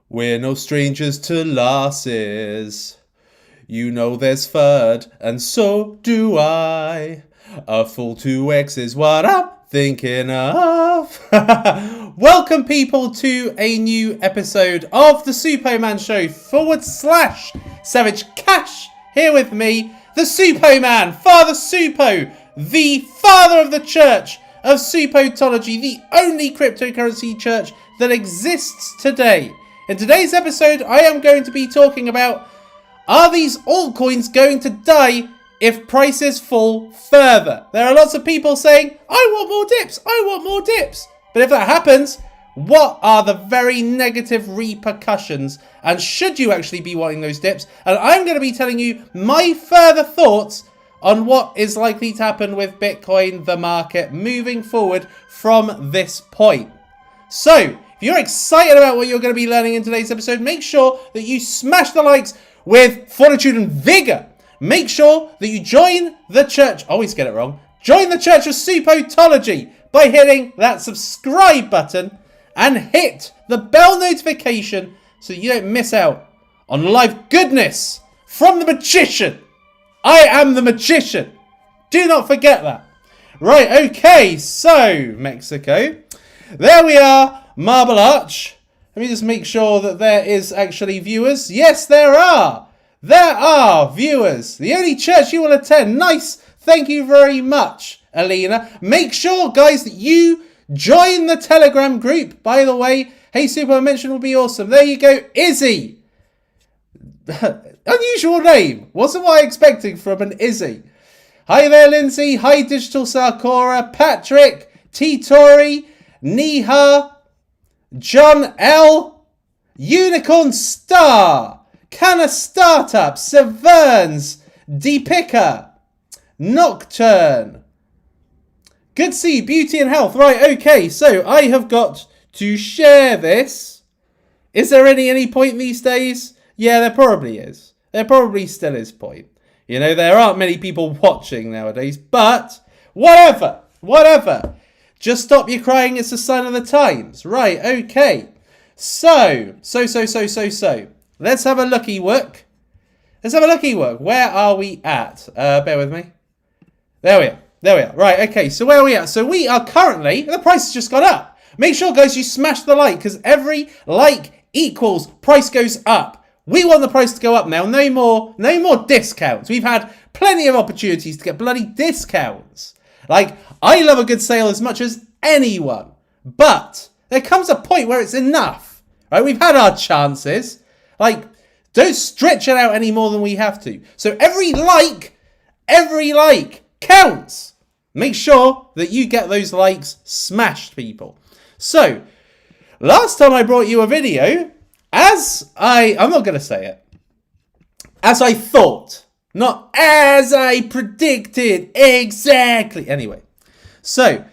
We're no strangers to losses. You know there's FUD, and so do I. A full 2x is what I'm thinking of. Welcome, people, to a new episode of the Suppoman Show / Savage Cash. Here with me, the Suppoman, Father Suppo, the father of the Church of Suppotology, the only cryptocurrency church that exists today. In today's episode, I am going to be talking about, are these altcoins going to die if prices fall further? There are lots of people saying, I want more dips, I want more dips. But if that happens, what are the very negative repercussions? And should you actually be wanting those dips? And I'm going to be telling you my further thoughts on what is likely to happen with Bitcoin, the market, moving forward from this point. So, if you're excited about what you're going to be learning in today's episode, make sure that you smash the likes with fortitude and vigor. Make sure that you join the church. I always get it wrong. Join the Church of Suppotology by hitting that subscribe button and hit the bell notification so you don't miss out on live goodness from the magician. I am the magician. Do not forget that. Right, okay, so Mexico. There we are. Marble Arch. Let me just make sure that there is actually viewers. Yes, there are. There are viewers. The only church you will attend. Nice. Thank you very much, Alina. Make sure, guys, that you join the Telegram group. By the way, Hey Super mention will be awesome. There you go. Izzy. Unusual name. Wasn't what I expecting from an Izzy. Hi there, Lindsay. Hi, Digital Sarkora. Patrick. T-Tori. Niha. John L. Unicorn Star. Canna Startup. Severns. Deepicker. Nocturne. Good to see you. Beauty and health. Right, okay. So I have got to share this. Is there any point these days? Yeah, there probably is. There probably still is point. You know, there aren't many people watching nowadays. But whatever. Just stop your crying, it's a sign of the times. Right, okay. So. Let's have a looky look. Where are we at? Bear with me. There we are. Right, okay, so where are we at? So we are currently, the price has just gone up. Make sure, guys, you smash the like, because every like equals price goes up. We want the price to go up now. No more discounts. We've had plenty of opportunities to get bloody discounts. Like, I love a good sale as much as anyone, but there comes a point where it's enough, right? We've had our chances. Like, don't stretch it out any more than we have to. So every like counts. Make sure that you get those likes smashed, people. So, last time I brought you a video, I'm not going to say it, as I thought. Not as I predicted exactly. Anyway, so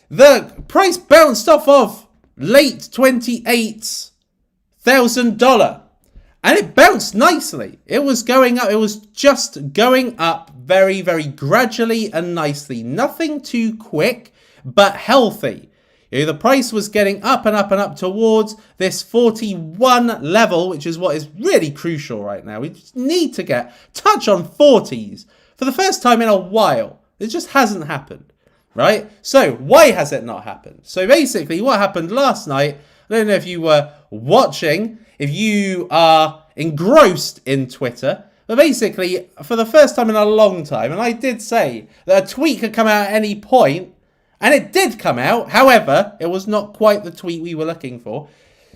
the price bounced off of late $28,000 and it bounced nicely. It was going up. It was just going up very, very gradually and nicely. Nothing too quick, but healthy. You know, the price was getting up and up and up towards this 41 level, which is what is really crucial right now. We just need to touch on 40s for the first time in a while. It just hasn't happened, right? So why has it not happened? So basically what happened last night, I don't know if you were watching, if you are engrossed in Twitter, but basically for the first time in a long time, and I did say that a tweet could come out at any point, and it did come out. However, it was not quite the tweet we were looking for.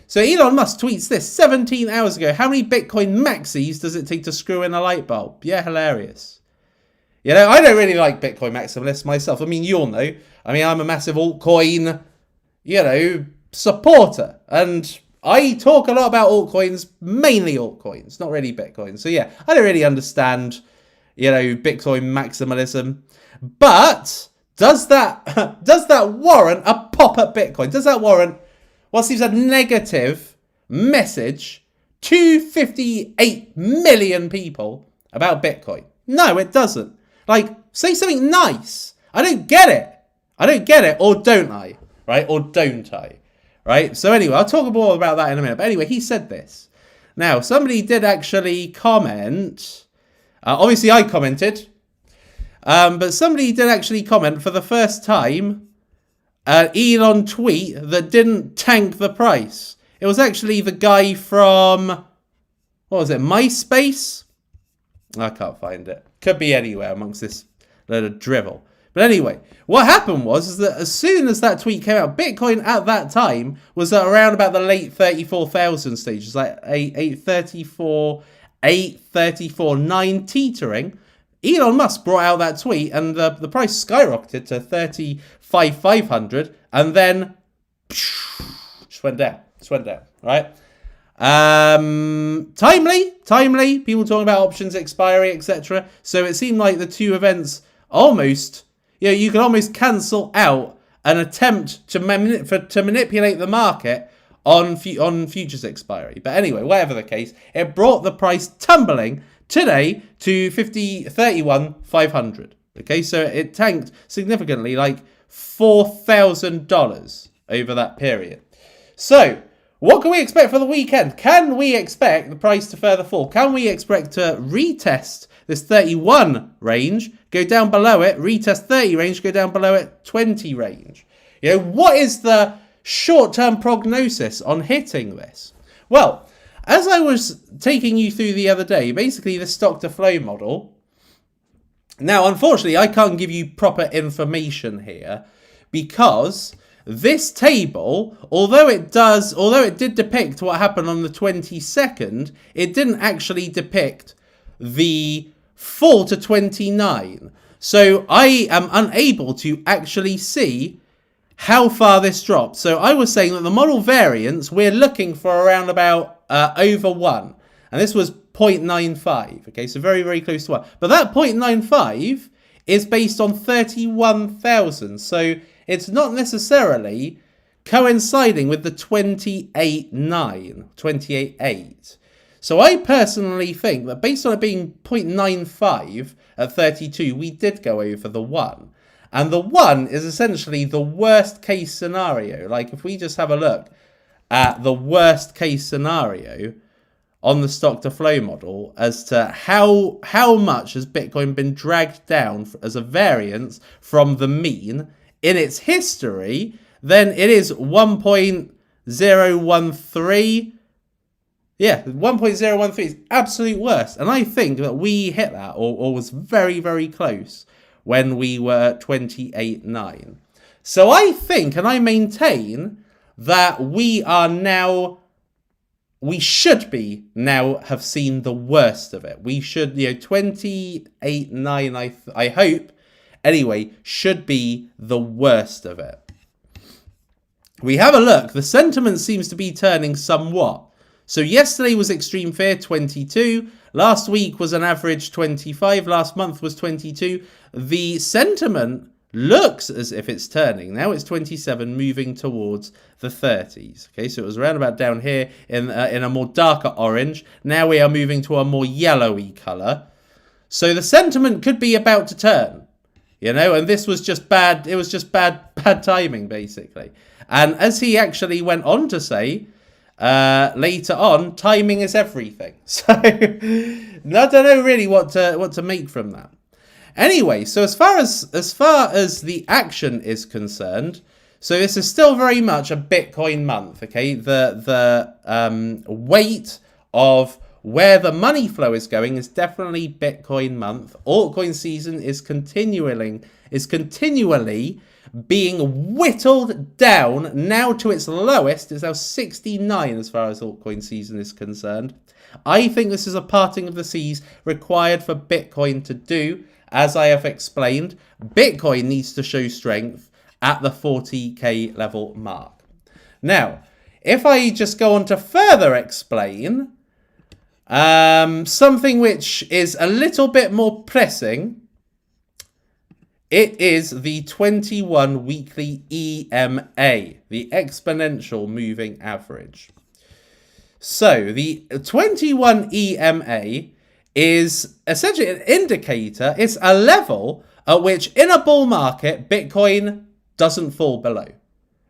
So Elon Musk tweets this 17 hours ago. How many Bitcoin maxis does it take to screw in a light bulb? Yeah, hilarious. You know, I don't really like Bitcoin maximalists myself. I mean, you all know. I mean, I'm a massive altcoin, supporter. And I talk a lot about altcoins, mainly altcoins, not really Bitcoin. So yeah, I don't really understand, Bitcoin maximalism. But does that warrant a pop at Bitcoin? Does that warrant what seems a negative message to 58 million people about Bitcoin? No, it doesn't. Like, say something nice. I don't get it. Or don't I? Right? Or don't I? right? So anyway, I'll talk more about that in a minute. But anyway, he said this. Now, somebody did actually comment. Obviously, I commented. But somebody did actually comment for the first time an Elon tweet that didn't tank the price. It was actually the guy from, what was it, MySpace? I can't find it. Could be anywhere amongst this load of drivel. But anyway, what happened was that as soon as that tweet came out, Bitcoin at that time was at around about the late 34,000 stages, like 834, 834, 9 teetering. Elon Musk brought out that tweet and the price skyrocketed to 35,500 and then just went down. Right? Timely. People talking about options expiry, etc. So it seemed like the two events almost, you could almost cancel out an attempt to manipulate the market on futures expiry. But anyway, whatever the case, it brought the price tumbling today to 31,500. Okay, so it tanked significantly, like $4,000 over that period. So what can we expect for the weekend? Can we expect the price to further fall? Can we expect to retest this 31 range, go down below it, retest 30 range, go down below it, 20 range? What is the short-term prognosis on hitting this? Well, as I was taking you through the other day, basically the stock to flow model. Now, unfortunately, I can't give you proper information here because this table, although it did depict what happened on the 22nd, it didn't actually depict the fall to 29. So I am unable to actually see how far this dropped. So I was saying that the model variance, we're looking for around about over 1. And this was 0.95. Okay, so very, very close to 1. But that 0.95 is based on 31,000. So it's not necessarily coinciding with the 28.8. So I personally think that based on it being 0.95 at 32, we did go over the 1. And the 1 is essentially the worst case scenario. Like if we just have a look at the worst case scenario on the stock to flow model as to how much has Bitcoin been dragged down as a variance from the mean in its history, then it is 1.013. Yeah, 1.013 is absolute worst. And I think that we hit that or was very, very close when we were at 28.9. So I think and I maintain that we should be now have seen the worst of it. We should, 28.9, I hope, anyway, should be the worst of it. We have a look. The sentiment seems to be turning somewhat. So yesterday was extreme fear, 22. Last week was an average 25. Last month was 22. The sentiment looks as if it's turning. Now it's 27, moving towards the 30s. Okay, so it was around about down here in a more darker orange. Now we are moving to a more yellowy colour. So the sentiment could be about to turn, and this was just bad. It was just bad timing, basically. And as he actually went on to say, later on, timing is everything. So I don't know really what to make from that. Anyway, so as far as the action is concerned, so this is still very much a Bitcoin month. Okay, the weight of where the money flow is going is definitely Bitcoin month. Altcoin season is continually being whittled down now to its lowest. It's now 69 as far as altcoin season is concerned. I think this is a parting of the seas required for Bitcoin to do. As I have explained, Bitcoin needs to show strength at the 40k level mark. Now, if I just go on to further explain something which is a little bit more pressing, it is the 21 weekly EMA, the exponential moving average. So the 21 EMA is essentially an indicator. It's a level at which in a bull market, Bitcoin doesn't fall below.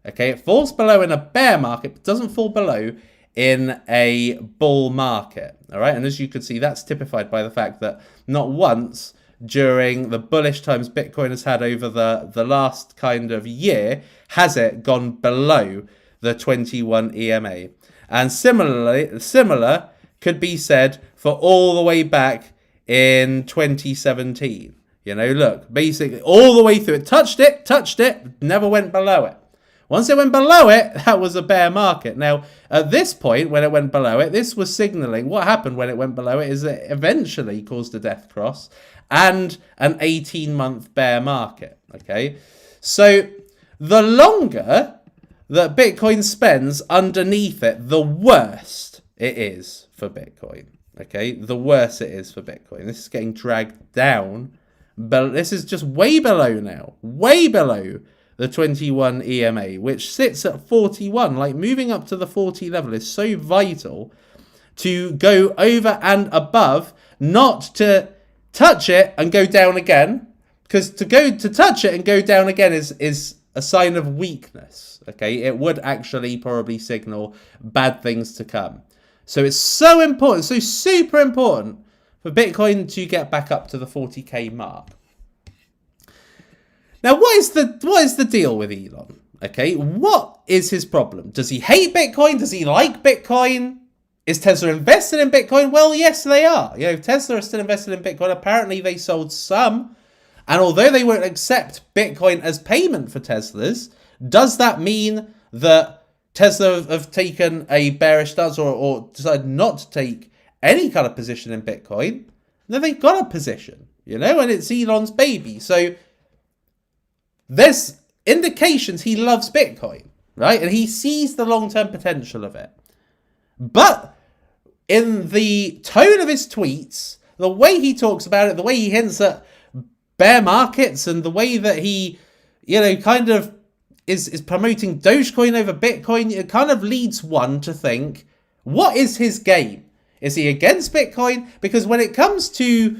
Okay, it falls below in a bear market, but doesn't fall below in a bull market. All right, and as you can see, that's typified by the fact that not once during the bullish times Bitcoin has had over the last kind of year has it gone below the 21 EMA. And similar could be said for all the way back in 2017. You know, look, basically all the way through it, touched it, never went below it. Once it went below it, that was a bear market. Now, at this point, when it went below it, this was signaling what happened when it went below it is it eventually caused a death cross and an 18-month bear market, okay? So the longer that Bitcoin spends underneath it, the worse it is for Bitcoin, okay? The worse it is for Bitcoin. This is getting dragged down, but this is just way below now, way below the 21 EMA, which sits at 41. Like, moving up to the 40 level is so vital to go over and above, not to touch it and go down again, because to touch it and go down again is a sign of weakness. Okay, it would actually probably signal bad things to come. So it's so important, so super important for Bitcoin to get back up to the 40k mark. Now, what is the deal with Elon? Okay, what is his problem? Does he hate Bitcoin? Does he like Bitcoin? Is Tesla invested in Bitcoin? Well, yes, they are. You know, Tesla is still invested in Bitcoin. Apparently, they sold some. And although they won't accept Bitcoin as payment for Teslas, does that mean that Tesla have taken a bearish stance or decided not to take any kind of position in Bitcoin? No, they've got a position, you know, and it's Elon's baby. So there's indications he loves Bitcoin, right? And he sees the long-term potential of it. But in the tone of his tweets, the way he talks about it, the way he hints at bear markets and the way that he, you know, kind of is promoting Dogecoin over Bitcoin, it kind of leads one to think, what is his game? Is he against Bitcoin? Because when it comes to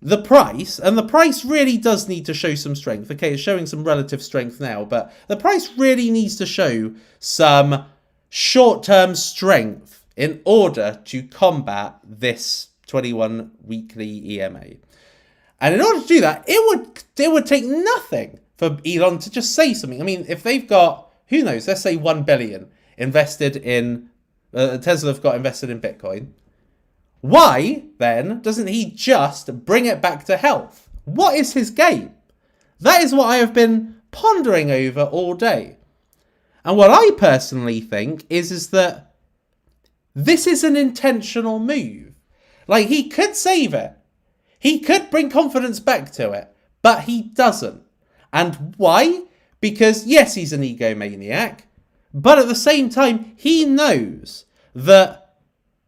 the price, and the price really does need to show some strength. Okay, it's showing some relative strength now, but the price really needs to show some short-term strength in order to combat this 21 weekly EMA. And in order to do that, it would take nothing for Elon to just say something. I mean, if they've got, who knows, let's say 1 billion invested in, Tesla have got invested in Bitcoin. Why, then, doesn't he just bring it back to health? What is his game? That is what I have been pondering over all day. And what I personally think is that this is an intentional move. Like, he could save it. He could bring confidence back to it, but he doesn't. And why? Because, yes, he's an egomaniac, but at the same time, he knows that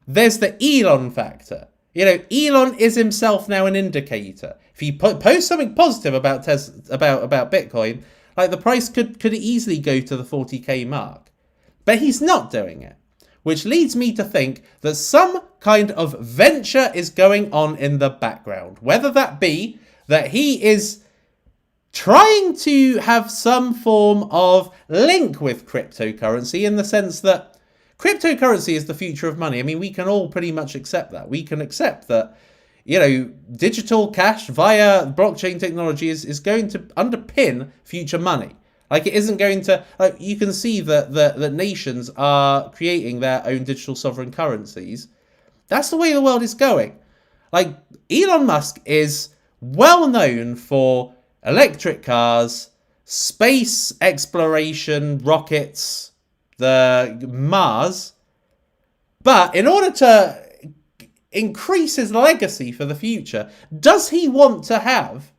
there's the Elon factor. You know, Elon is himself now an indicator. If he posts something positive about about Bitcoin, like, the price could easily go to the 40k mark. But he's not doing it, which leads me to think that some kind of venture is going on in the background. Whether that be that he is trying to have some form of link with cryptocurrency, in the sense that cryptocurrency is the future of money. I mean, we can all pretty much accept that. We can accept that, you know, digital cash via blockchain technology is going to underpin future money. Like, it isn't going to, like, you can see that nations are creating their own digital sovereign currencies. That's the way the world is going. Like, Elon Musk is well known for electric cars, space exploration, rockets, the Mars. But in order to increase his legacy for the future, does he want to have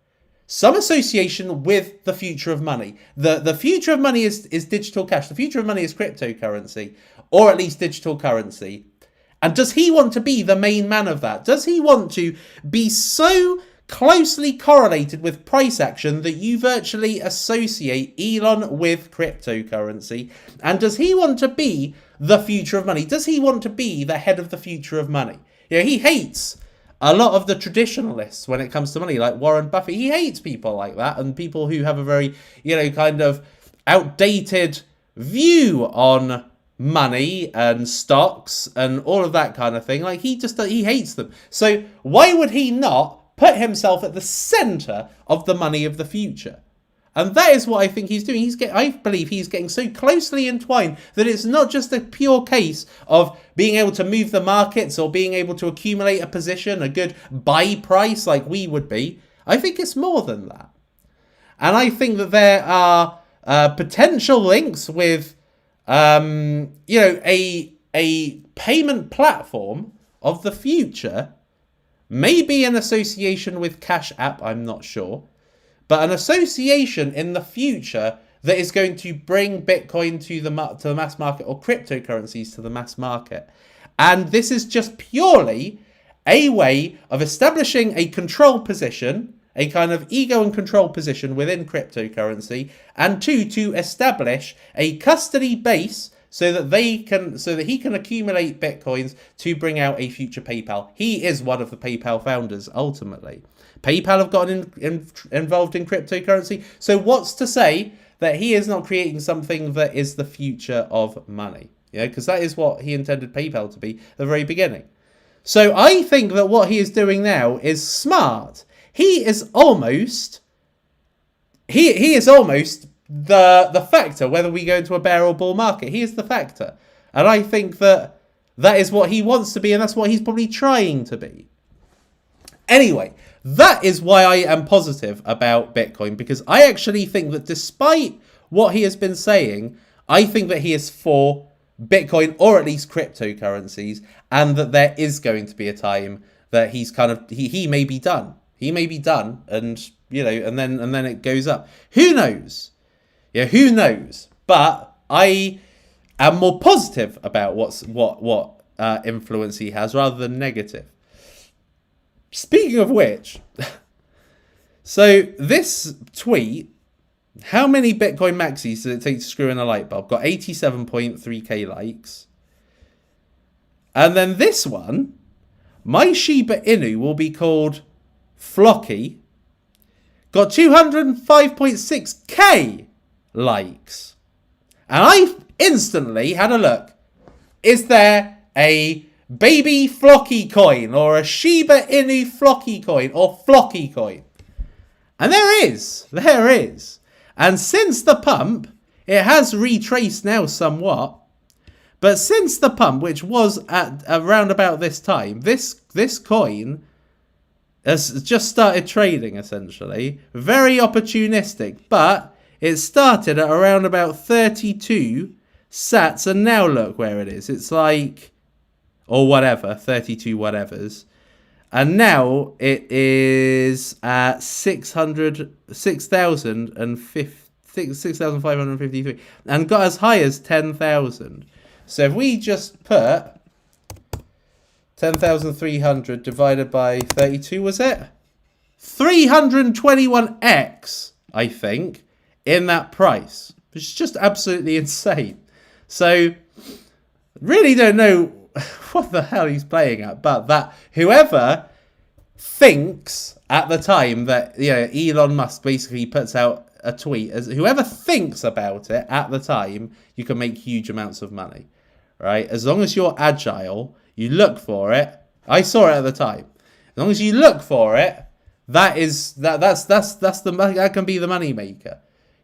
some association with the future of money? The future of money is digital cash. The future of money is cryptocurrency, or at least digital currency. And does he want to be the main man of that? Does he want to be so closely correlated with price action that you virtually associate Elon with cryptocurrency? And does he want to be the future of money? Does he want to be the head of the future of money? You know, he hates a lot of the traditionalists when it comes to money, like Warren Buffett. He hates people like that, and people who have a very, you know, kind of outdated view on money and stocks and all of that kind of thing. Like, he hates them. So why would he not put himself at the center of the money of the future? And that is what I think he's doing. I believe he's getting so closely entwined that it's not just a pure case of being able to move the markets or being able to accumulate a position, a good buy price like we would be. I think it's more than that. And I think that there are potential links with, a payment platform of the future, maybe in association with Cash App, I'm not sure, but an association in the future that is going to bring Bitcoin to the mass market, or cryptocurrencies to the mass market. And this is just purely a way of establishing a control position, a kind of ego and control position within cryptocurrency, and to establish a custody base so that he can accumulate Bitcoins to bring out a future PayPal. He is one of the PayPal founders, ultimately. PayPal have gotten involved in cryptocurrency. So what's to say that he is not creating something that is the future of money? Because that is what he intended PayPal to be at the very beginning. So I think that what he is doing now is smart. He is almost the factor, whether we go into a bear or bull market. He is the factor. And I think that is what he wants to be, and that's what he's probably trying to be. Anyway, that is why I am positive about Bitcoin, because I actually think that despite what he has been saying, I think that he is for Bitcoin, or at least cryptocurrencies, and that there is going to be a time that he may be done. He may be done, and and then it goes up. Who knows? Yeah, who knows? But I am more positive about what influence he has rather than negative. Speaking of which, so this tweet, how many Bitcoin maxis does it take to screw in a light bulb? Got 87.3k likes. And then this one, my Shiba Inu will be called Flocky, got 205.6k likes. And I instantly had a look. Is there a baby Flocky coin or a Shiba Inu Flocky coin or Flocky coin? And there is. And since the pump, it has retraced now somewhat. But since the pump, which was at around about this time, this coin has just started trading, essentially. Very opportunistic, but it started at around about 32 sats, and now look where it is. It's like, or whatever, 32 whatevers. And now it is at 6,553 and got as high as 10,000. So if we just put 10,300 divided by 32, was it? 321x, I think, in that price, which is just absolutely insane. So really don't know what the hell he's playing at, but that whoever thinks at the time that Elon Musk basically puts out a tweet, as whoever thinks about it at the time, you can make huge amounts of money, right? As long as you're agile, you look for it. I saw it at the time. As long as you look for it, that can be the money maker.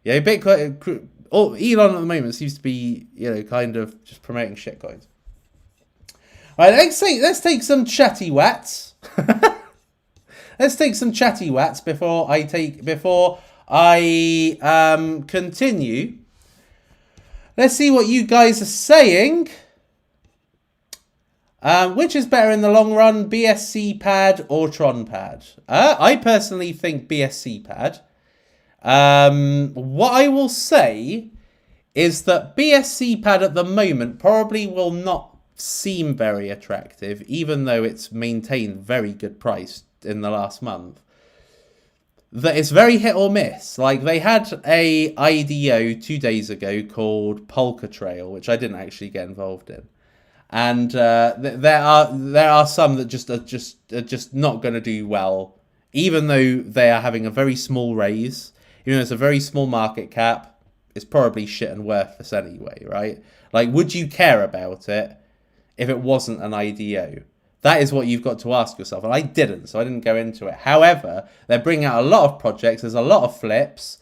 Bitcoin. Elon at the moment seems to be kind of just promoting shit coins. All right, let's take some chatty wats. Let's take some chatty wats before I continue. Let's see what you guys are saying. Which is better in the long run, BSC pad or Tron pad? I personally think BSC pad. What I will say is that BSC pad at the moment probably will not seem very attractive, even though it's maintained very good price in the last month. That it's very hit or miss. Like, they had a IDO 2 days ago called Polka Trail, which I didn't actually get involved in. And there are some that are just not going to do well, even though they are having a very small raise, even though it's a very small market cap. it's probably shit and worthless anyway, right? Like, would you care about it if it wasn't an IDO? That is what you've got to ask yourself. And I didn't, so I didn't go into it. However, they're bringing out a lot of projects. There's a lot of flips.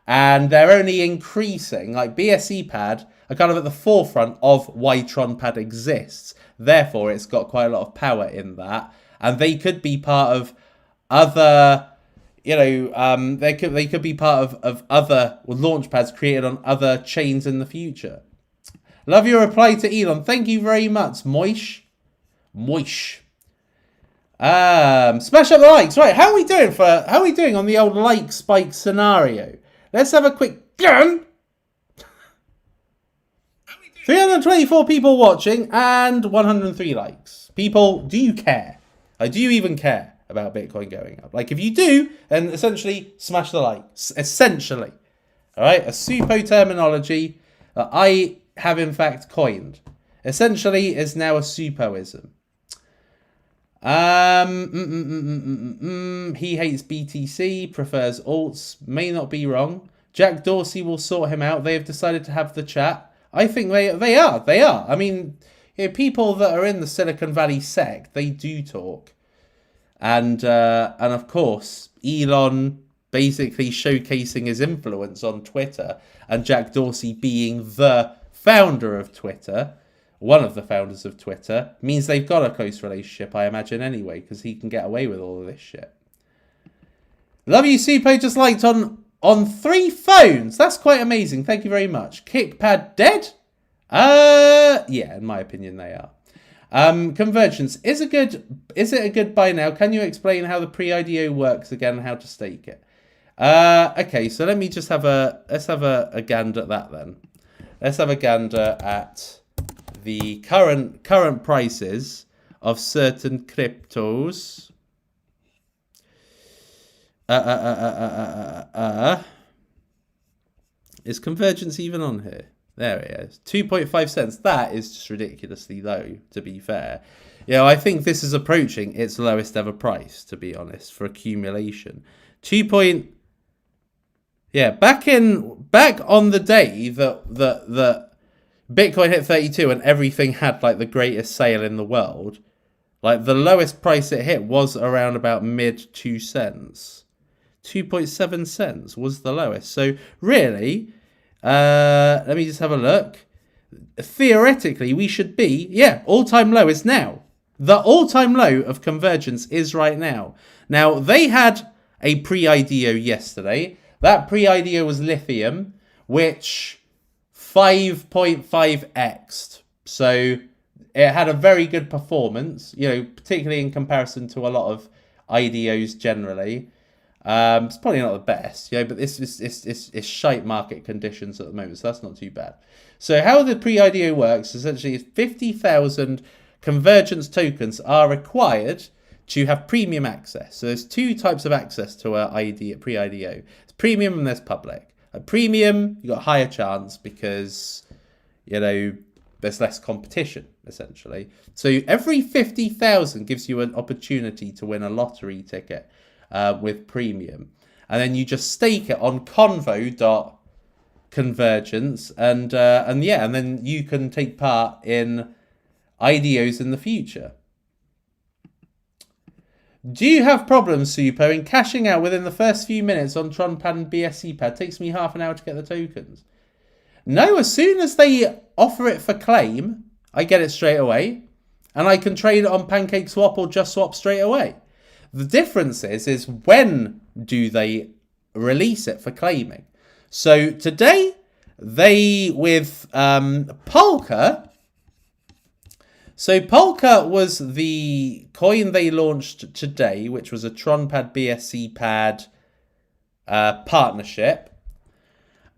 And they're only increasing. Like, BSC Pad are kind of at the forefront of why TronPad exists. Therefore, it's got quite a lot of power in that. And they could be part of other... they could be part of other launch pads created on other chains in the future. Love your reply to Elon. Thank you very much, Moish. Smash up the likes. Right, how are we doing on the old like spike scenario? Let's have a quick gun. 324 people watching and 103 likes. People, do you care? Do you even care about Bitcoin going up? Like, if you do, then essentially smash the like. Essentially. All right, a Suppo terminology that I have in fact coined. Essentially is now a Suppoism. He hates BTC, prefers alts, may not be wrong. Jack Dorsey will sort him out. They have decided to have the chat. I think they are. I mean, people that are in the Silicon Valley sect, they do talk. And of course, Elon basically showcasing his influence on Twitter, and Jack Dorsey being the founder of Twitter, one of the founders of Twitter, means they've got a close relationship, I imagine, anyway, because he can get away with all of this shit. Love you, Suppo, just liked on 3 phones. That's quite amazing. Thank you very much. Kickpad dead? Yeah, in my opinion, they are. Convergence. Is it a good buy now? Can you explain how the pre-IDO works again and how to stake it? Okay, so let me just let's have a gander at that then. Let's have a gander at the current prices of certain cryptos. Is Convergence even on here? There it is. 2.5 cents. That is just ridiculously low, to be fair. I think this is approaching its lowest ever price, to be honest, for accumulation. Back on the day that Bitcoin hit 32 and everything had like the greatest sale in the world, like the lowest price it hit was around about mid 2 cents. 2.7 cents was the lowest. So really, let me just have a look. Theoretically, we should be, all-time low is now. The all-time low of Convergence is right now. Now, they had a pre-IDO yesterday. That pre-IDO was Lithium, which 5.5x'd. So it had a very good performance, particularly in comparison to a lot of IDOs generally. It's probably not the best, but it's shite market conditions at the moment, so that's not too bad. So how the pre-IDO works, essentially, is 50,000 Convergence tokens are required to have premium access. So there's 2 types of access to a pre-IDO. It's premium and there's public. At premium, you've got a higher chance because, there's less competition, essentially. So every 50,000 gives you an opportunity to win a lottery ticket with premium. And then you just stake it on convo.convergence and then you can take part in IDOs in the future. Do you have problems, Suppo, in cashing out within the first few minutes on TronPad and BSC Pad? Takes me half an hour to get the tokens. No, as soon as they offer it for claim, I get it straight away. And I can trade it on PancakeSwap or JustSwap straight away. The difference is when do they release it for claiming? So today, they, with Polka... So Polka was the coin they launched today, which was a TronPad BSC Pad partnership.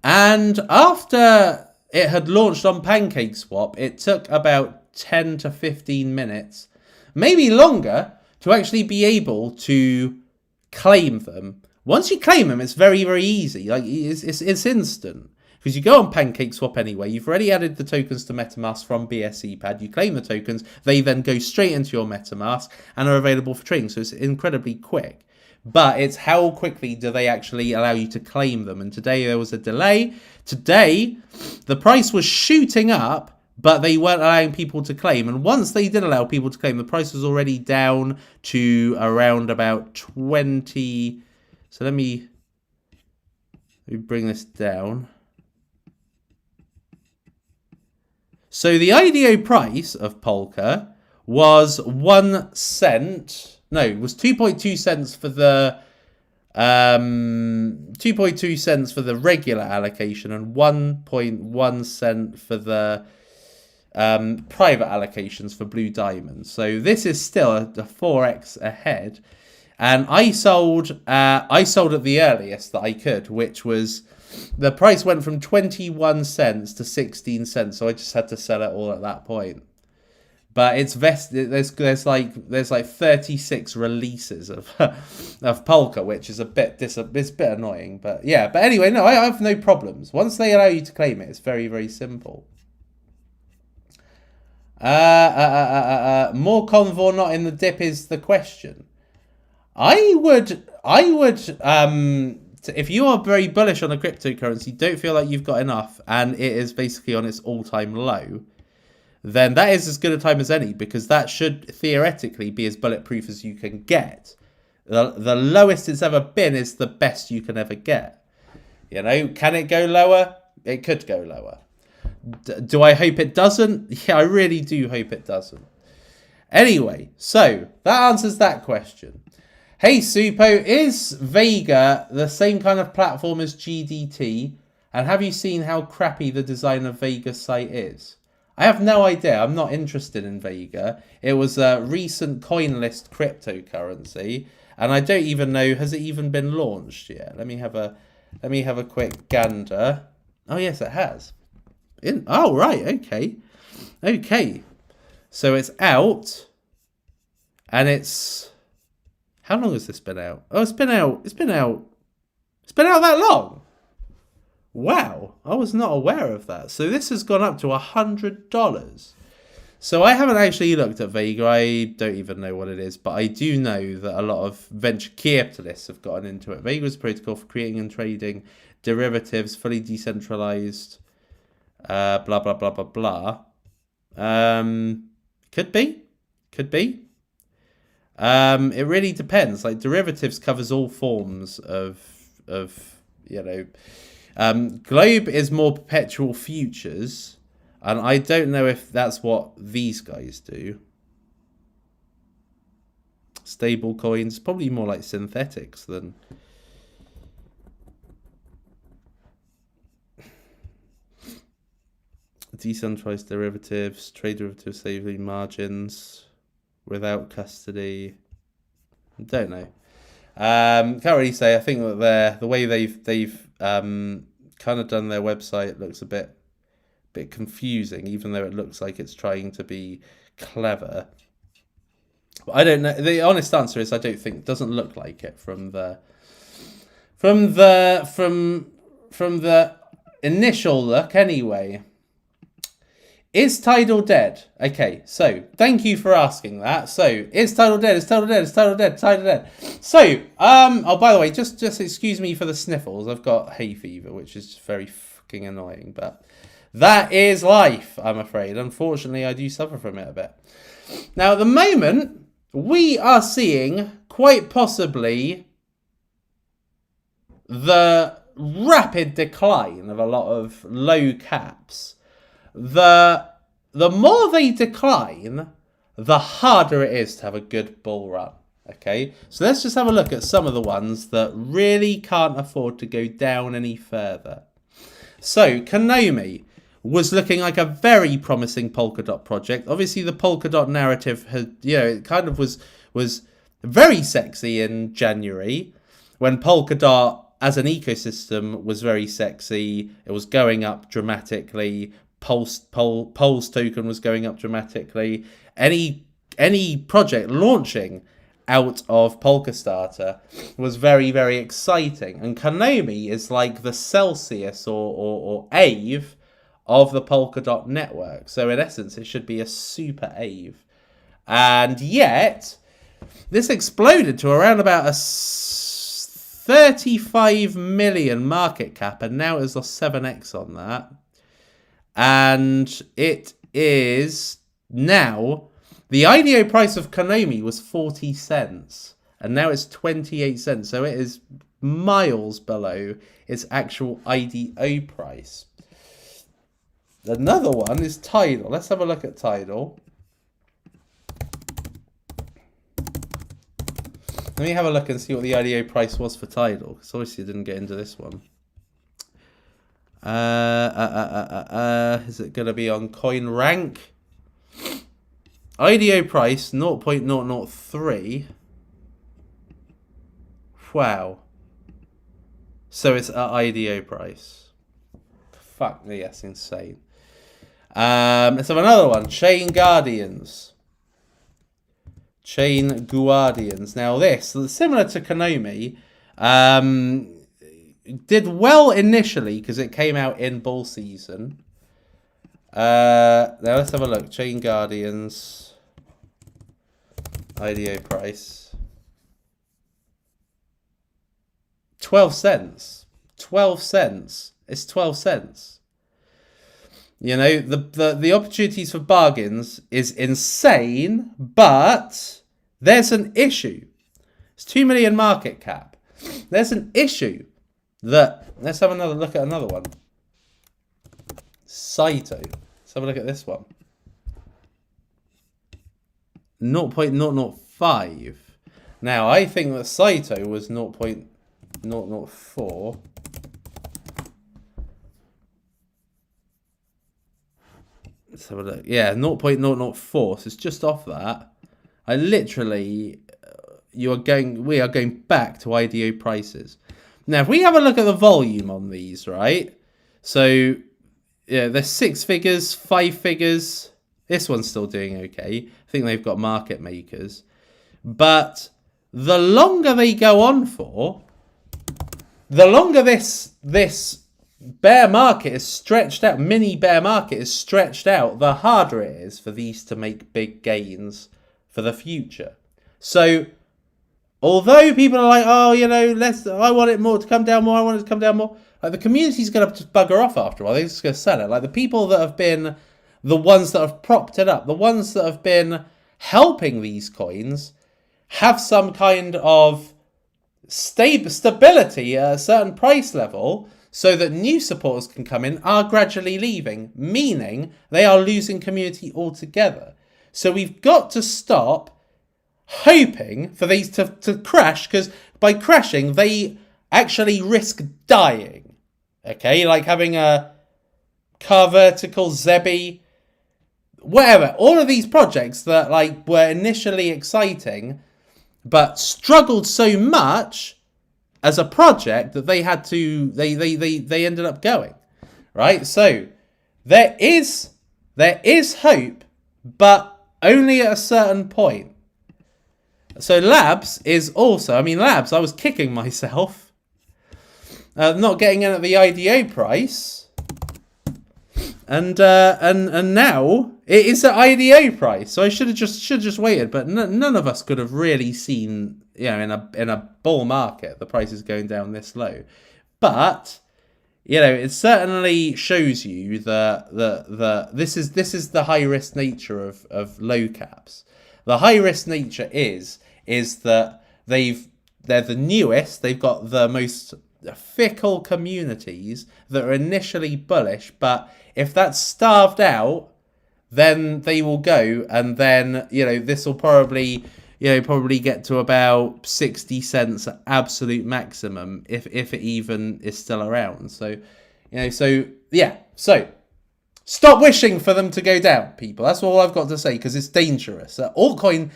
And after it had launched on PancakeSwap, it took about 10 to 15 minutes, maybe longer, to actually be able to claim them. Once you claim them, it's very, very easy. Like it's instant. Because you go on PancakeSwap anyway, you've already added the tokens to MetaMask from BSC Pad, you claim the tokens, they then go straight into your MetaMask and are available for trading, so it's incredibly quick. but it's how quickly do they actually allow you to claim them. And today there was a delay. Today, the price was shooting up, but they weren't allowing people to claim. And once they did allow people to claim, the price was already down to around about 20. So let me bring this down. So the IDO price of Polka was 1 cent. No, it was 2.2 cents for the 2.2 cents for the regular allocation and 1.1 cent for the private allocations for Blue Diamonds. So this is still a 4x ahead. And I sold at the earliest that I could, which was the price went from 21 cents to 16 cents. So I just had to sell it all at that point. But it's vested. There's like 36 releases of of Polka, which is it's a bit annoying. But yeah. But anyway, no, I have no problems. Once they allow you to claim it, it's very, very simple. More conv or not in the dip is the question. I would, if you are very bullish on a cryptocurrency, don't feel like you've got enough, and it is basically on its all-time low, then that is as good a time as any, because that should theoretically be as bulletproof as you can get. The lowest it's ever been is the best you can ever get. You know, can it go lower? It could go lower. Do I hope it doesn't? Yeah, I really do hope it doesn't. Anyway, so that answers that question. Hey, Suppo, is Vega the same kind of platform as GDT? And have you seen how crappy the design of Vega's site is? I have no idea. I'm not interested in Vega. It was a recent CoinList cryptocurrency, and I don't even know, has it even been launched yet? Let me have a quick gander. Oh yes, it has. Oh right, okay. So it's out, and it's. How long has this been out? Oh, it's been out that long. Wow, I was not aware of that. So this has gone up to $100. So I haven't actually looked at Vega. I don't even know what it is, but I do know that a lot of venture capitalists have gotten into it. Vega is a protocol for creating and trading derivatives, fully decentralized, blah, blah, blah, blah, blah. Could be. It really depends. Like derivatives covers all forms of Globe is more perpetual futures, and I don't know if that's what these guys do. Stable coins, probably more like synthetics than decentralized derivatives, trade derivatives, saving margins without custody. Don't know. Can't really say. I think that the way they've kind of done their website looks a bit confusing, even though it looks like it's trying to be clever. But I don't know. The honest answer is I don't think. It doesn't look like it from the initial look anyway. Is Tidal dead? Okay, so thank you for asking that. So, is Tidal dead? Tidal dead. So, oh, by the way, just excuse me for the sniffles. I've got hay fever, which is very fucking annoying, but that is life, I'm afraid. Unfortunately, I do suffer from it a bit. Now, at the moment, we are seeing quite possibly the rapid decline of a lot of low caps. The more they decline, the harder it is to have a good bull run. Okay, so let's just have a look at some of the ones that really can't afford to go down any further. So Konami was looking like a very promising polkadot project. Obviously, the polkadot narrative had, it kind of was very sexy in January when Polkadot as an ecosystem was very sexy. It was going up dramatically. Pulse token was going up dramatically. Any project launching out of Polkastarter was very, very exciting. And Konami is like the Celsius or Ave of the Polkadot network. So in essence, it should be a super Ave. And yet, This exploded to around about a 35 million market cap, and now it's lost 7x on that. And it is now, the IDO price of Konami was 40 cents, and now it's 28 cents. So it is miles below its actual IDO price. Another one is Tidal. Let's have a look at Tidal. Let me have a look and see what the IDO price was for Tidal, because obviously I didn't get into this one. Is it going to be on Coin Rank? IDO price 0.003. Wow. So it's at IDO price. Fuck me, that's insane. Let's have another one. Chain Guardians. Chain Guardians. Now this, similar to Konami, did well initially because it came out in bull season. Now let's have a look. Chain Guardians. IDO price. 12 cents. 12 cents. It's 12 cents. You know, the opportunities for bargains is insane, but there's an issue. It's 2 million market cap. There's an issue that, let's have another look at another one. Saito. Let's have a look at this one. 0.005. Now, I think that Saito was 0.004. Let's have a look. Yeah, 0.004. So it's just off that. I literally, we are going back to IDO prices. Now, if we have a look at the volume on these, right? So, yeah, there's 6 figures, 5 figures. This one's still doing okay. I think they've got market makers. But the longer they go on for, the longer this bear market is stretched out, mini bear market is stretched out, the harder it is for these to make big gains for the future. So, although people are like, oh, you know, I want it more to come down more, I want it to come down more, like the community's going to just bugger off after a while. They're just going to sell it. Like the people that have been the ones that have propped it up, the ones that have been helping these coins have some kind of stability at a certain price level, so that new supporters can come in, are gradually leaving, meaning they are losing community altogether. So we've got to stop hoping for these to crash, because by crashing, they actually risk dying. Okay, like having a Car Vertical, Zebi, whatever. All of these projects that like were initially exciting, but struggled so much as a project that they had to, they ended up going, right? So there is hope, but only at a certain point. So Labs is also, I mean, Labs, I was kicking myself not getting in at the IDO price, and now it is at IDO price. So I should have just waited, but none of us could have really seen, you know, in a bull market, the price is going down this low. But you know, it certainly shows you that this is the high risk nature of low caps. The high risk nature is that they're the newest. They've got the most fickle communities that are initially bullish, but if that's starved out, then they will go, and then, you know, this will probably get to about 60 cents at absolute maximum, if it even is still around. So, you know, so stop wishing for them to go down, people. That's all I've got to say, because it's dangerous. Altcoin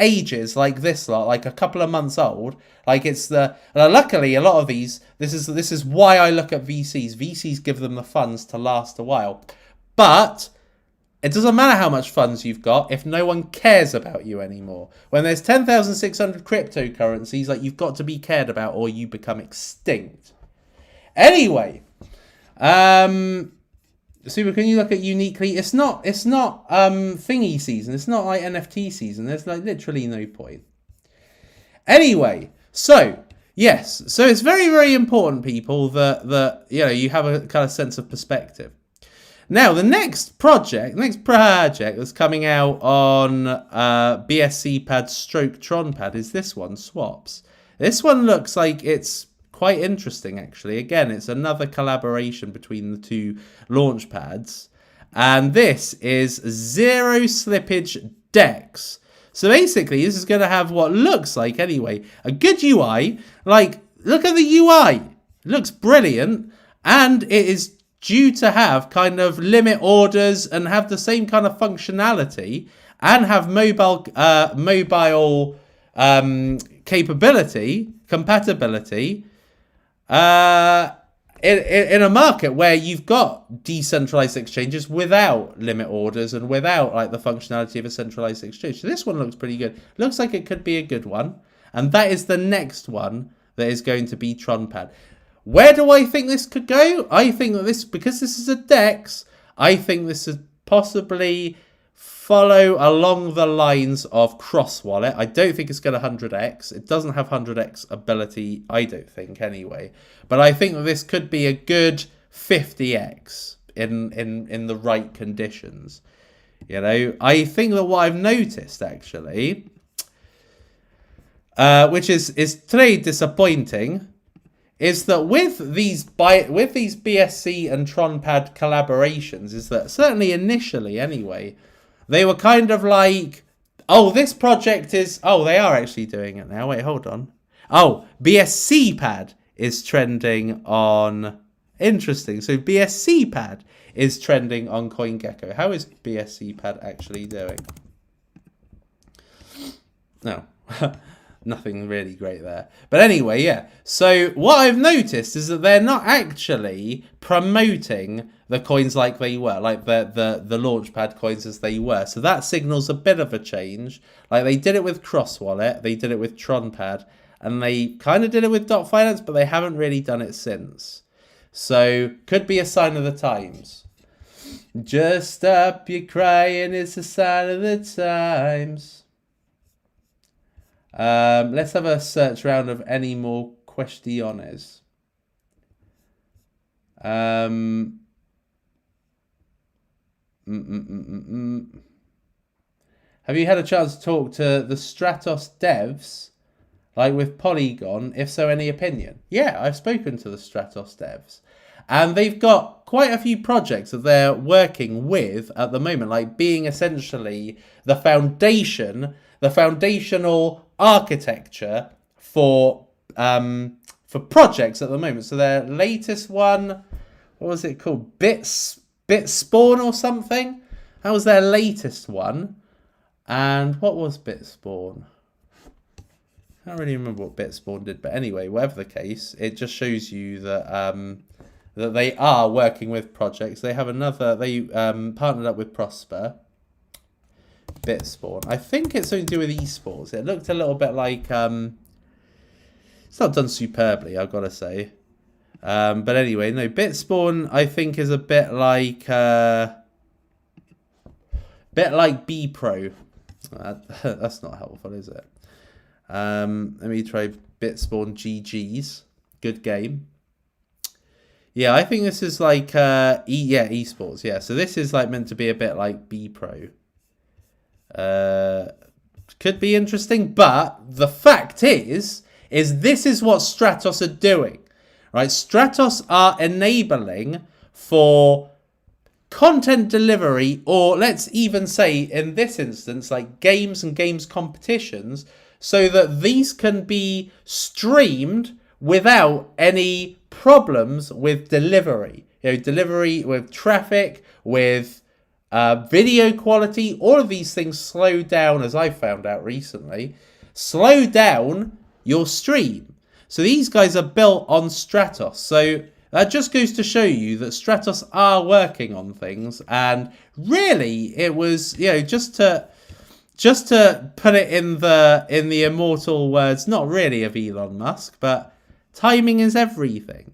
ages like this lot, like a couple of months old. Like it's luckily a lot of these. This is why I look at VCs. VCs give them the funds to last a while, but it doesn't matter how much funds you've got if no one cares about you anymore. When there's 10,600 cryptocurrencies, like, you've got to be cared about or you become extinct. Anyway, Super, can you look at uniquely? It's not thingy season. It's not like NFT season. There's like literally no point. Anyway, so yes, so it's very, very important, people, that you have a kind of sense of perspective. Now, the next project that's coming out on BSC pad stroke Tron pad is this one, Swaps. This one looks like it's quite interesting, actually. Again, it's another collaboration between the two launch pads. And this is zero slippage DEX. So basically, this is going to have what looks like, anyway, a good UI. Like, look at the UI. It looks brilliant. And it is due to have kind of limit orders and have the same kind of functionality and have mobile compatibility in a market where you've got decentralized exchanges without limit orders and without like the functionality of a centralized exchange. So this one looks pretty good. Looks like it could be a good one. And that is the next one that is going to be TronPad. Where do I think this could go? I think that because this is a DEX, I think this is possibly follow along the lines of Cross Wallet. I don't think it's going to 100x. It doesn't have 100x ability, I don't think, anyway. But I think that this could be a good 50x in the right conditions. I think that what I've noticed, actually, which is today disappointing, is that with these BSC and TronPad collaborations, is that certainly initially anyway, they were kind of like, oh, this project is, oh, they are actually doing it now. Wait, hold on. Oh, BSC pad is trending on, interesting. So BSC pad is trending on CoinGecko. How is BSC pad actually doing? No. Nothing really great there. But anyway, yeah. So what I've noticed is that they're not actually promoting the coins like they were, like the launchpad coins as they were. So that signals a bit of a change. Like they did it with Cross Wallet, they did it with TronPad, and they kind of did it with Dot Finance, but they haven't really done it since. So could be a sign of the times. Just stop your crying, it's a sign of the times. Let's have a search round of any more questiones. Have you had a chance to talk to the Stratos devs, like with Polygon? If so, any opinion? Yeah, I've spoken to the Stratos devs. And they've got quite a few projects that they're working with at the moment, like being essentially the foundational architecture for projects at the moment. So their latest one, what was it called? Bitspawn or something? That was their latest one. And what was Bitspawn? I don't really remember what Bitspawn did, but anyway, whatever the case, it just shows you that that they are working with projects. They have another, they partnered up with Prosper. Bitspawn. I think it's something to do with esports. It looked a little bit like it's not done superbly, I've got to say. But anyway, no, Bitspawn I think is a bit like B Pro. That's not helpful, is it? Let me try Bitspawn GG's. Good game. Yeah, I think this is like esports. Yeah, so this is like meant to be a bit like B Pro. Could be interesting, but the fact is this is what Stratos are doing, right? Stratos are enabling for content delivery, or let's even say in this instance, like games and games competitions, so that these can be streamed without any problems with delivery. Delivery with traffic, with video quality, all of these things slow down, as I found out recently, slow down your stream. So these guys are built on Stratos. So that just goes to show you that Stratos are working on things. And really, it was, just to put it in the immortal words, not really of Elon Musk, but timing is everything.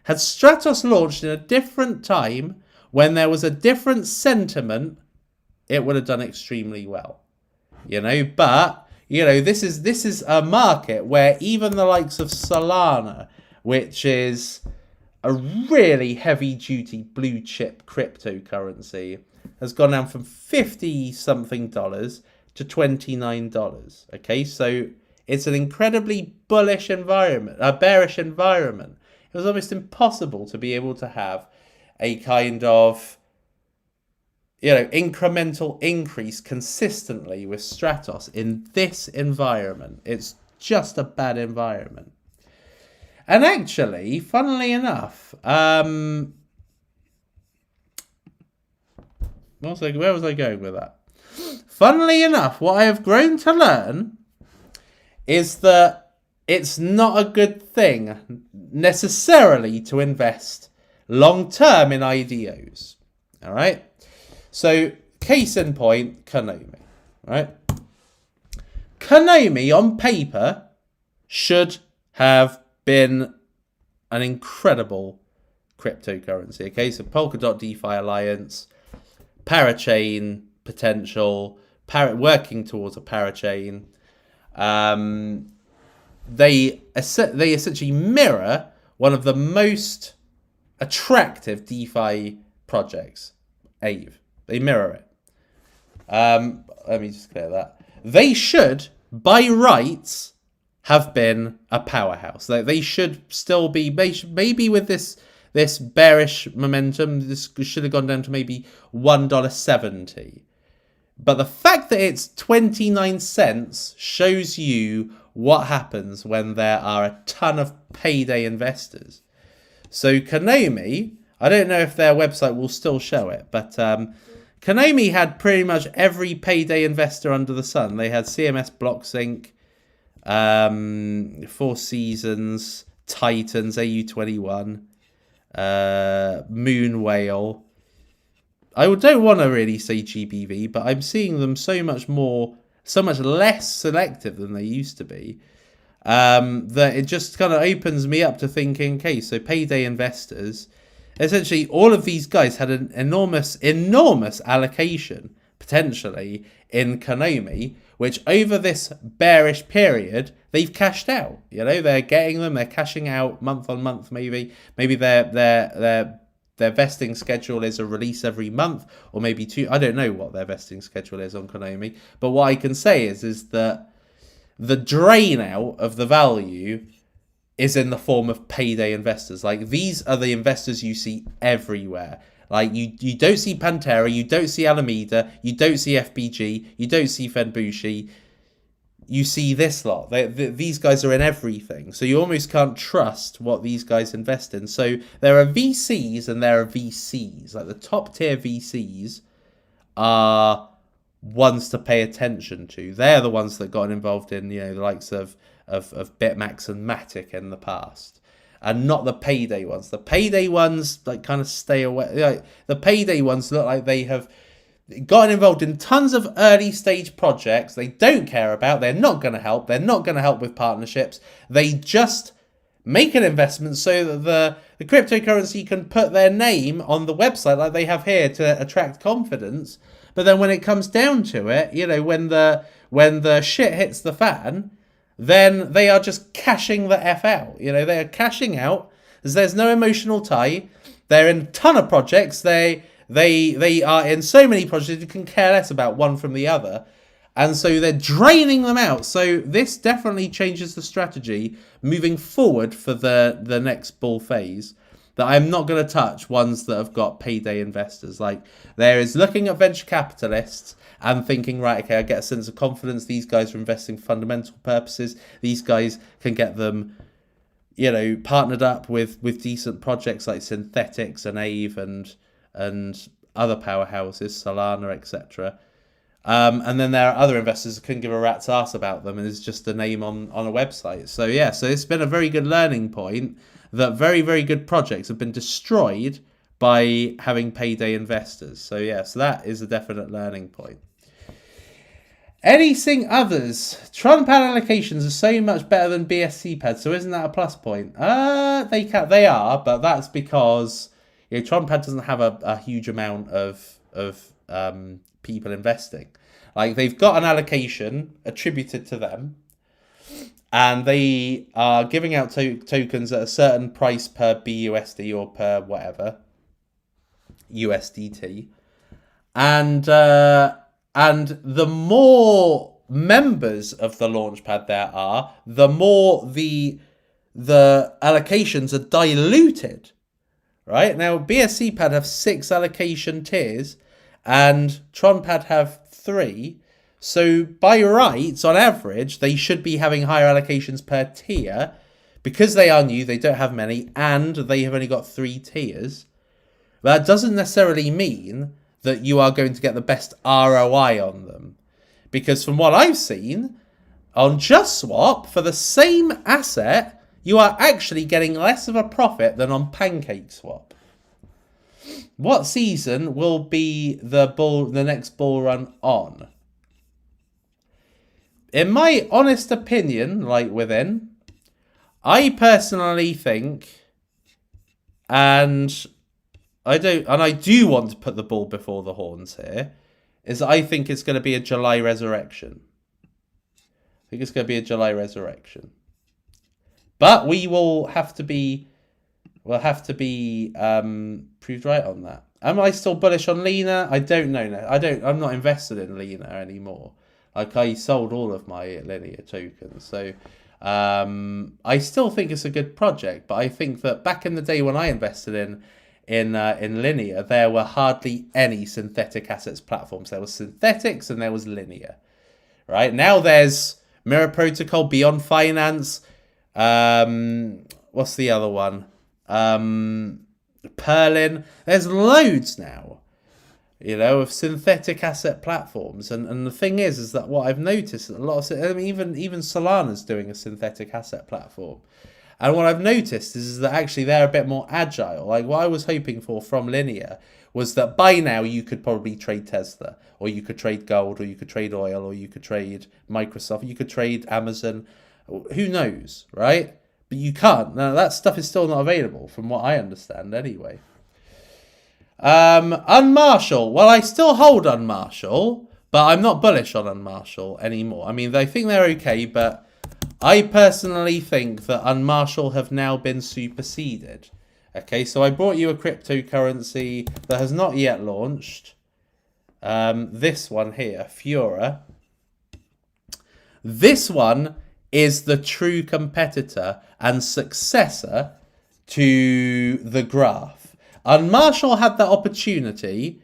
Had Stratos launched in a different time, when there was a different sentiment, it would have done extremely well. But this is a market where even the likes of Solana, which is a really heavy duty blue chip cryptocurrency, has gone down from $50 something to $29. Okay, so it's an incredibly bearish environment. It was almost impossible to be able to have a kind of incremental increase consistently with Stratos in this environment. It's just a bad environment. And actually, funnily enough, where was I going with that? Funnily enough, what I have grown to learn is that it's not a good thing necessarily to invest long-term in IDOs. All right? So, case in point, Konami. Right? Konami, on paper, should have been an incredible cryptocurrency. Okay, so Polkadot DeFi Alliance, parachain potential, working towards a parachain. They essentially mirror one of the most attractive DeFi projects, Aave. They mirror it. Let me just clear that. They should, by rights, have been a powerhouse. They should still be. Maybe with this bearish momentum, this should have gone down to maybe $1.70. But the fact that it's 29 cents shows you what happens when there are a ton of payday investors. So Konami, I don't know if their website will still show it, but Konami had pretty much every payday investor under the sun. They had CMS BlockSync, Four Seasons, Titans, AU21, Moon Whale. I don't want to really say GBV, but I'm seeing them so much less selective than they used to be, that it just kind of opens me up to thinking, okay, so payday investors, essentially all of these guys had an enormous allocation, potentially, in Konami, which over this bearish period, they've cashed out. They're getting them, they're cashing out month on month, maybe their vesting schedule is a release every month, or maybe two. I don't know what their vesting schedule is on Konami, but what I can say is that the drain out of the value is in the form of payday investors. Like, these are the investors you see everywhere. Like, you don't see Pantera, you don't see Alameda, you don't see FBG, you don't see Fenbushi. You see this lot. These guys are in everything. So you almost can't trust what these guys invest in. So there are VCs and there are VCs. Like, the top tier VCs are ones to pay attention to. They're the ones that got involved in, the likes of Bitmax and Matic in the past. And not the payday ones. The payday ones, like, kind of stay away. Like, the payday ones look like they have gotten involved in tons of early stage projects they don't care about. They're not going to help. They're not going to help with partnerships. They just make an investment so that the cryptocurrency can put their name on the website like they have here to attract confidence. But then when it comes down to it, when the shit hits the fan, then they are just cashing the F out. They are cashing out. There's no emotional tie. They're in a ton of projects. They are in so many projects you can care less about one from the other. And so they're draining them out. So this definitely changes the strategy moving forward for the next bull phase. That I'm not going to touch ones that have got payday investors. Like, there is looking at venture capitalists and thinking, right, okay, I get a sense of confidence. These guys are investing for fundamental purposes. These guys can get them, partnered up with decent projects like Synthetics and Aave and other powerhouses, Solana, etc. And then there are other investors who couldn't give a rat's ass about them, and it's just a name on a website. So yeah, so it's been a very good learning point that very, very good projects have been destroyed by having payday investors. So yeah, so that is a definite learning point. Anything others? Tron pad allocations are so much better than BSC pads, so isn't that a plus point? They are, but that's because TronPad doesn't have a huge amount of people investing. Like, they've got an allocation attributed to them, and they are giving out tokens at a certain price per BUSD or per whatever USDT, and the more members of the Launchpad there are, the more the allocations are diluted. Right now, BSC Pad have 6 allocation tiers, and TronPad have 3. So by rights, on average, they should be having higher allocations per tier. Because they are new, they don't have many, and they have only got 3 tiers. That doesn't necessarily mean that you are going to get the best ROI on them. Because from what I've seen, on JustSwap, for the same asset, you are actually getting less of a profit than on PancakeSwap. What season will be the next bull run on? In my honest opinion, like within, I personally think, and I do want to put the bull before the horns here, is that I think it's going to be a July resurrection. I think it's going to be a July resurrection. But we will have to be proved right on that. Am I still bullish on Lena? I don't know. No, I'm not invested in Lena anymore. Like, I sold all of my Linear tokens. So I still think it's a good project, but I think that back in the day when I invested in Linear, there were hardly any synthetic assets platforms. There was synthetics and there was Linear. Right? Now there's Mirror Protocol, Beyond Finance. What's the other one? Perlin. There's loads now, of synthetic asset platforms. And the thing is that what I've noticed, a lot of, even Solana's doing a synthetic asset platform. And what I've noticed is that actually they're a bit more agile. Like, what I was hoping for from Linear was that by now you could probably trade Tesla, or you could trade gold, or you could trade oil, or you could trade Microsoft, you could trade Amazon. Who knows, right? But you can't. Now, that stuff is still not available, from what I understand, anyway. Unmarshall. Well, I still hold Unmarshall, but I'm not bullish on Unmarshall anymore. I mean, I think they're okay, but I personally think that Unmarshall have now been superseded. Okay, so I brought you a cryptocurrency that has not yet launched. This one here, Fiora. This one is the true competitor and successor to the Graph. Unmarshall had that opportunity,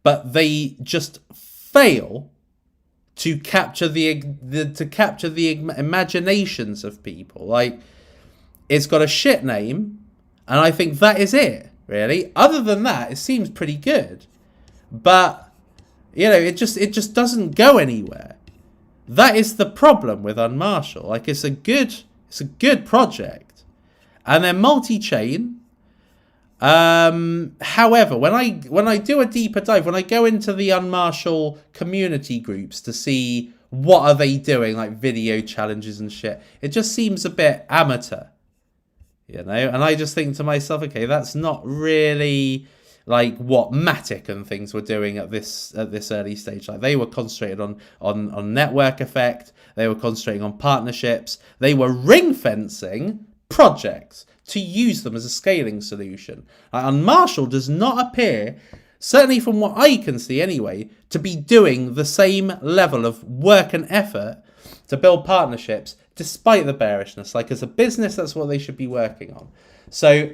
but they just fail to capture the imaginations of people. Like, it's got a shit name, and I think that is it, really. Other than that, it seems pretty good, but it just doesn't go anywhere. That is the problem with Unmarshall. Like, it's a good project, and they're multi-chain. However, when I do a deeper dive, when I go into the Unmarshall community groups to see what are they doing, like video challenges and shit, it just seems a bit amateur, and I just think to myself, okay, that's not really like what Matic and things were doing at this early stage. Like, they were concentrated on network effect, they were concentrating on partnerships, they were ring fencing projects to use them as a scaling solution. Unmarshall does not appear, certainly from what I can see anyway, to be doing the same level of work and effort to build partnerships despite the bearishness. Like, as a business, that's what they should be working on. So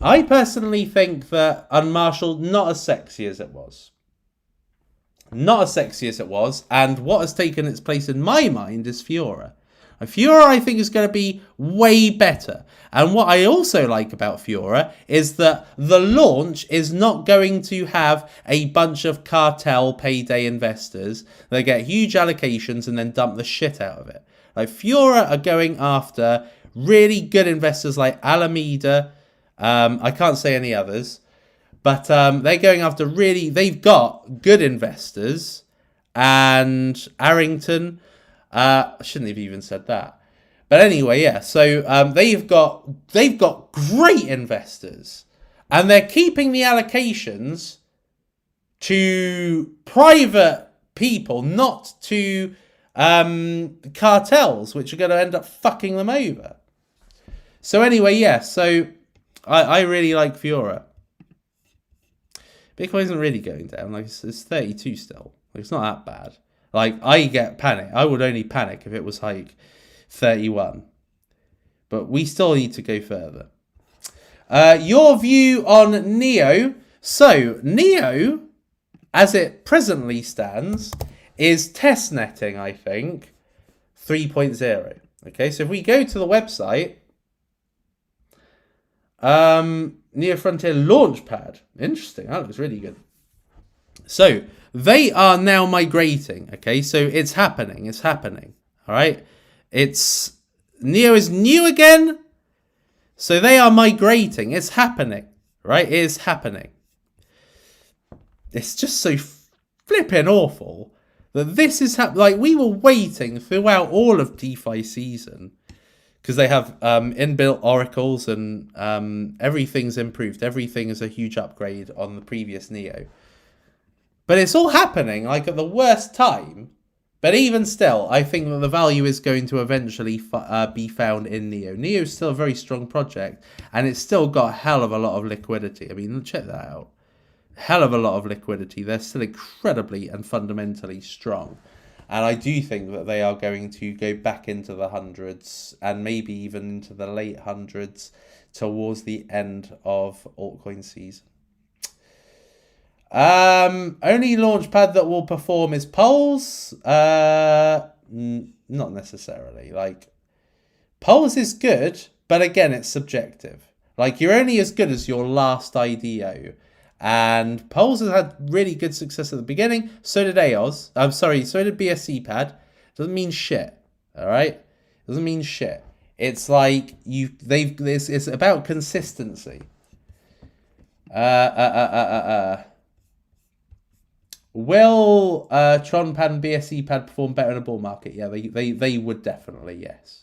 I personally think that Unmarshall, not as sexy as it was. Not as sexy as it was. And what has taken its place in my mind is Fiora. And Fiora, I think, is going to be way better. And what I also like about Fiora is that the launch is not going to have a bunch of cartel payday investors that get huge allocations and then dump the shit out of it. Like, Fiora are going after really good investors like Alameda. I can't say any others. But they're going after they've got good investors. And Arrington, I shouldn't have even said that. But anyway, yeah. So they've got great investors. And they're keeping the allocations to private people, not to cartels, which are going to end up fucking them over. So anyway, yeah, so I really like Fiora. Bitcoin isn't really going down. Like, it's 32 still. Like, it's not that bad. Like, I get panic. I would only panic if it was like 31. But we still need to go further. Your view on Neo. So, Neo, as it presently stands, is testnetting, I think, 3.0. Okay, so if we go to the website, Neo Frontier Launchpad. Interesting. That looks really good. So, they are now migrating. Okay, so it's happening. It's happening. All right. Neo is new again. So they are migrating. It's happening. Right? It is happening. It's just so flipping awful that this is happening. Like, we were waiting throughout all of DeFi season because they have inbuilt oracles and everything's improved. Everything is a huge upgrade on the previous Neo. But it's all happening like at the worst time. But even still, I think that the value is going to eventually be found in Neo. Neo is still a very strong project, and it's still got a hell of a lot of liquidity. I mean, check that out. Hell of a lot of liquidity. They're still incredibly and fundamentally strong. And I do think that they are going to go back into the hundreds and maybe even into the late hundreds towards the end of altcoin season. Only launchpad that will perform is polls. Not necessarily. Like, polls is good, but again, it's subjective. Like, you're only as good as your last IDO. And polls has had really good success at the beginning. So did AOS. So did BSC pad. Doesn't mean shit. All right? Doesn't mean shit. It's like it's about consistency. Will Tron pad and BSC pad perform better in a bull market? Yeah, they would definitely, yes.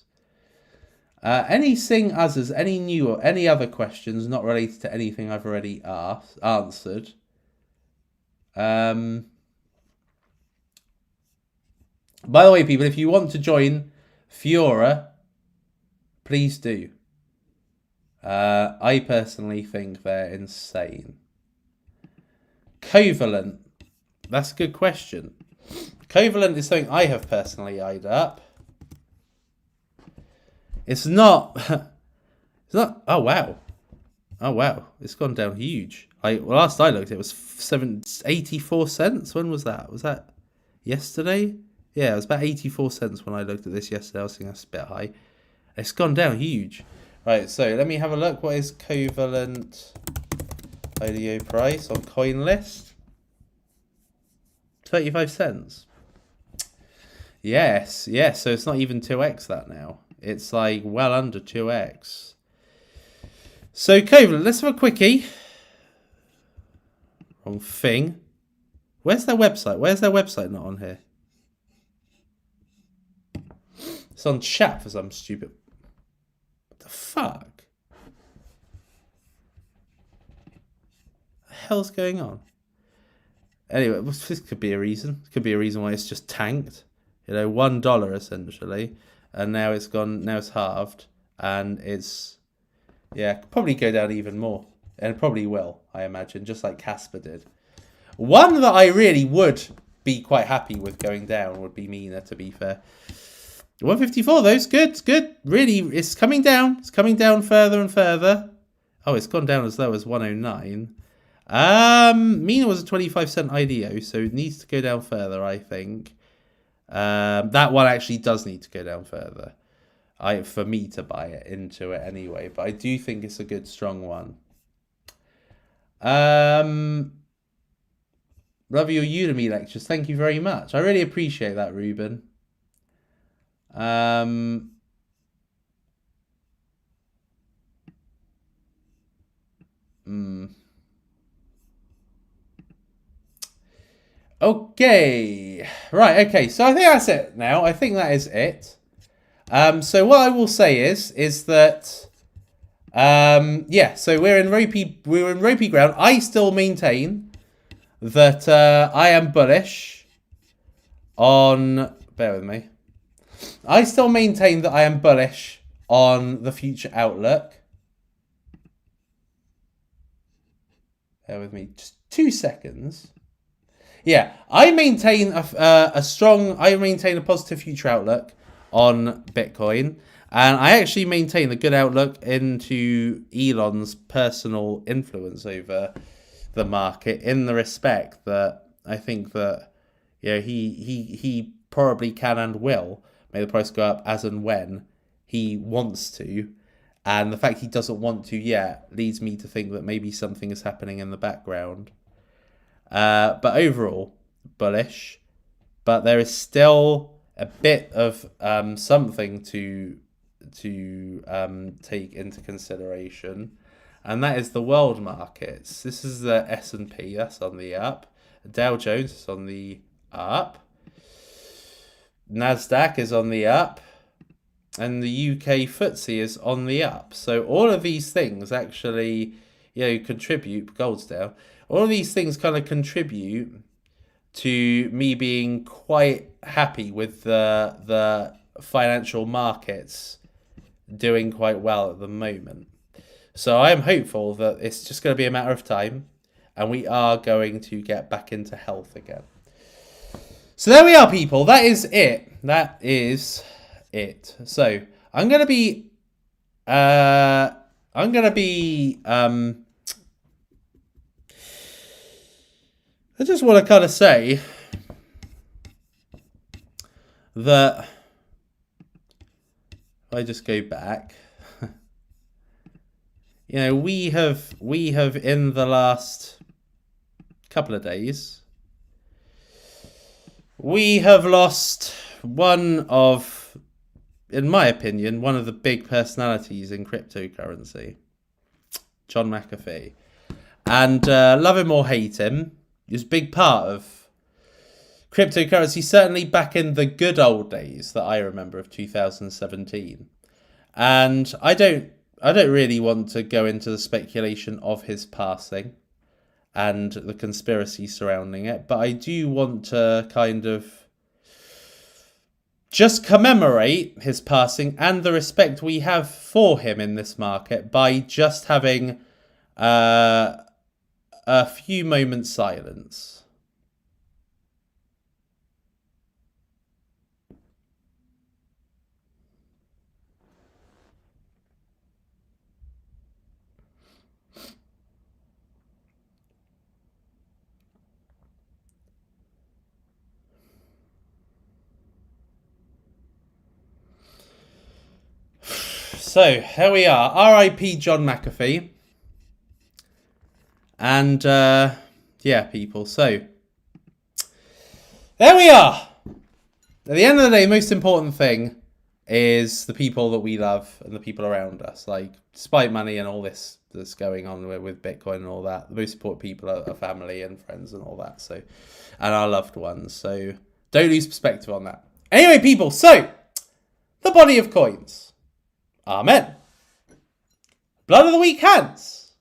Any sing others, any new or any other questions not related to anything I've already answered? By the way, people, if you want to join Fiora, please do. I personally think they're insane. Covalent. That's a good question. Covalent is something I have personally eyed up. It's not. It's not. Oh wow. Oh wow. It's gone down huge. Last I looked, it was 84 cents. When was that? Was that yesterday? Yeah, it was about 84 cents when I looked at this yesterday. I was thinking that's a bit high. It's gone down huge. Right. So let me have a look. What is Covalent IDO price on CoinList? 35 cents. Yes. So it's not even 2x that now. It's like well under 2x. So Covalent, let's have a quickie. Wrong thing. Where's their website? Where's their website not on here? It's on chat for some stupid... What the fuck? What the hell's going on? Anyway, this could be a reason. It could be a reason why it's just tanked. You know, $1 essentially. And now it's gone, now it's halved. And it's, yeah, could probably go down even more. And it probably will, I imagine, just like Casper did. One that I really would be quite happy with going down would be Mina, to be fair. 154 though, it's good, it's good. Really, it's coming down. It's coming down further and further. Oh, it's gone down as low as 109. Mina was a 25-cent IDO, so it needs to go down further, I think. That one actually does need to go down further. For me to buy it into it anyway, but I do think it's a good, strong one. Love your Udemy lectures. Thank you very much. I really appreciate that, Ruben. Okay. Right, okay. So I think that's it now. I think that is it. So what I will say is that Yeah, so we're in ropey ground. I still maintain that I am bullish on. Bear with me. I still maintain that I am bullish on the future outlook. Bear with me, just 2 seconds. Yeah, I maintain I maintain a positive future outlook on Bitcoin, and I actually maintain a good outlook into Elon's personal influence over the market, in the respect that I think that he probably can and will make the price go up as and when he wants to. And the fact he doesn't want to yet leads me to think that maybe something is happening in the background. But overall, bullish. But there is still a bit of something to take into consideration, and that is the world markets. This is the S&P, that's on the up. Dow Jones is on the up. Nasdaq is on the up. And the UK FTSE is on the up. So all of these things actually, contribute. Gold's down. All of these things kind of contribute to me being quite happy with the financial markets doing quite well at the moment. So I am hopeful that it's just going to be a matter of time, and we are going to get back into health again. So there we are, people. That is it. So I'm gonna be I just want to kind of say that if I just go back, we have in the last couple of days, we have lost one of, in my opinion, one of the big personalities in cryptocurrency, John McAfee. And love him or hate him, he was a big part of cryptocurrency, certainly back in the good old days that I remember of 2017. And I don't really want to go into the speculation of his passing and the conspiracy surrounding it, but I do want to kind of just commemorate his passing and the respect we have for him in this market by just having a few moments silence. So, here we are. R.I.P. John McAfee. And, yeah, people. So, there we are. At the end of the day, the most important thing is the people that we love and the people around us. Like, despite money and all this that's going on with Bitcoin and all that, the most important people are family and friends and all that. So, and our loved ones. So, don't lose perspective on that. Anyway, people. So, the body of coins. Amen. Blood of the weak hands.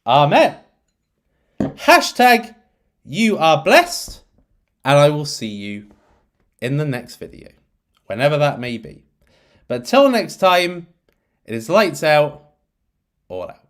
Amen. Hashtag you are blessed. And I will see you in the next video, whenever that may be. But till next time, it is lights out, all out.